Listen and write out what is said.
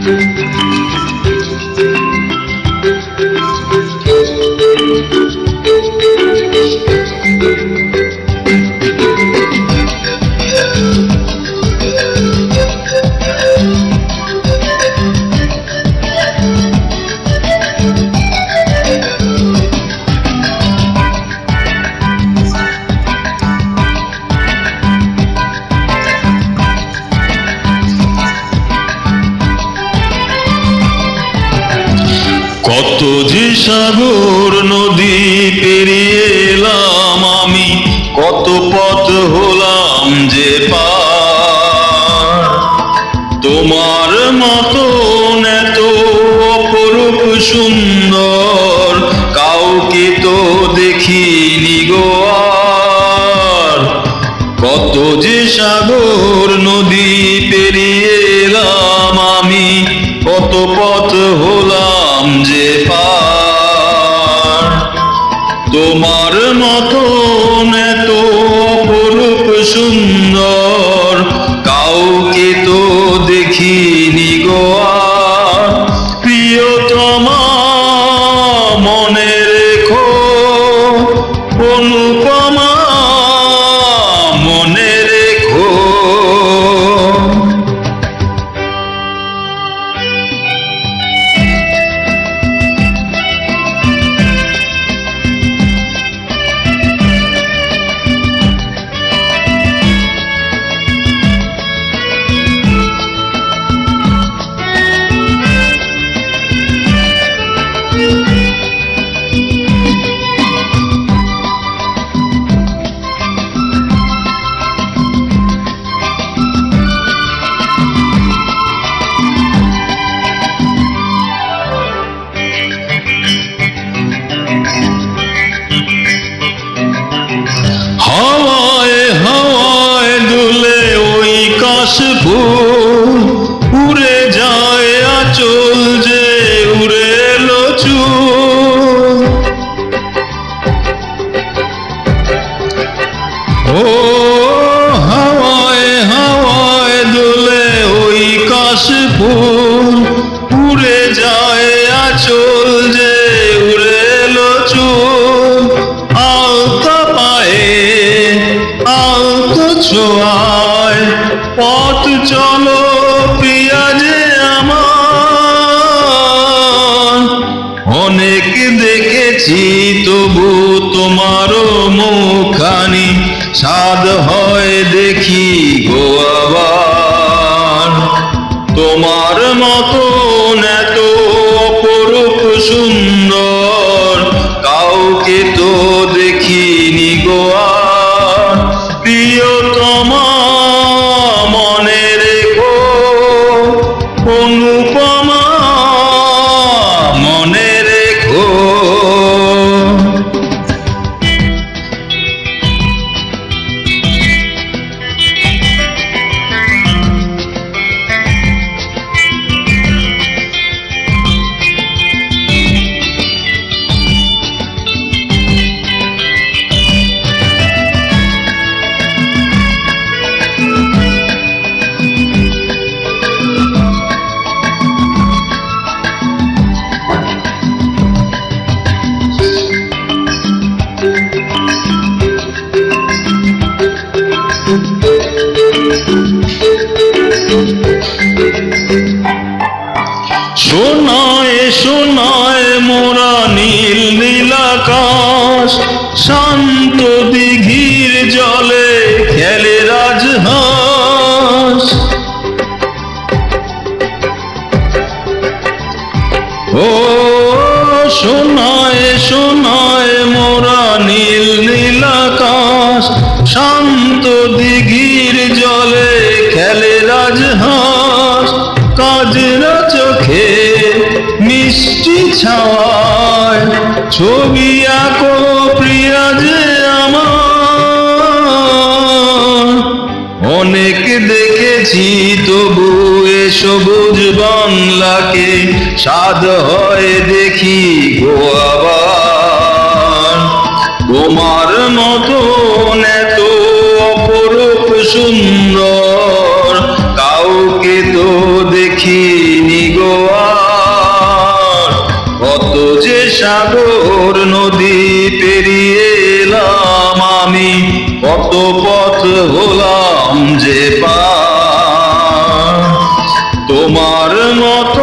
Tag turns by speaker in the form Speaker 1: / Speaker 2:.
Speaker 1: কত যে সাগর নদী পেরিয়ে এলাম আমি, কত পথ হলাম যে পার। তোমার মতন এত অপরূপ সুন্দর কাউকে তো দেখিনি গো আর। কত যে সাগর নদী পেরিয়ে এলাম আমি, কত পথ হলাম যে পার। তোমার মতন এত অপরূপ সুন্দর কাউকে তো দেখিনি গো আর। প্রিয়তমা মনে রেখো, অনুপমা মনে রেখো। হাওয়ায় হাওয়ায় দুলে ওই কাশফুল, উড়ে যায় আঁচল যে উড়ে এলো চুল। ও হাওয়ায় হাওয়ায় দুলে ওই কাশফুল, উড়ে যায় আঁচল যে উড়ে এলো চুল। আলতা পায়ে আলতো ছোঁয়ায় পথ চলো প্রিয়া যে আমার। অনেক দেখেছি তবু তোমারও মুখখানি স্বাদ হয় দেখি গো আবার। তোমার মতন এত অপরূপ সুন্দর কাউকে তো দেখিনি গো আর। প্রিয়তমা মনে রেখো, অনুপমা মনে রেখো। সোনায় সোনায় মোরা নীল নীল আকাশ, শান্ত দিঘির জলে খেলে রাজহাঁস। ও সোনায় সোনায় মোরা নীল নীল আকাশ, শান্ত দিঘির জলে খেলে রাজহাঁস। কাজরা চোখে মিষ্টি ছাওয়ায় ছবি আঁকো প্রিয়া যে আমার। অনেক দেখেছি তবু এ সবুজ বাংলাকে স্বাদ হয় দেখি গো আবার। তোমার মতন এত অপরূপ সুন্দর কাউকে তো দেখিনি গো পথ হলাম যে পার, তোমার মতো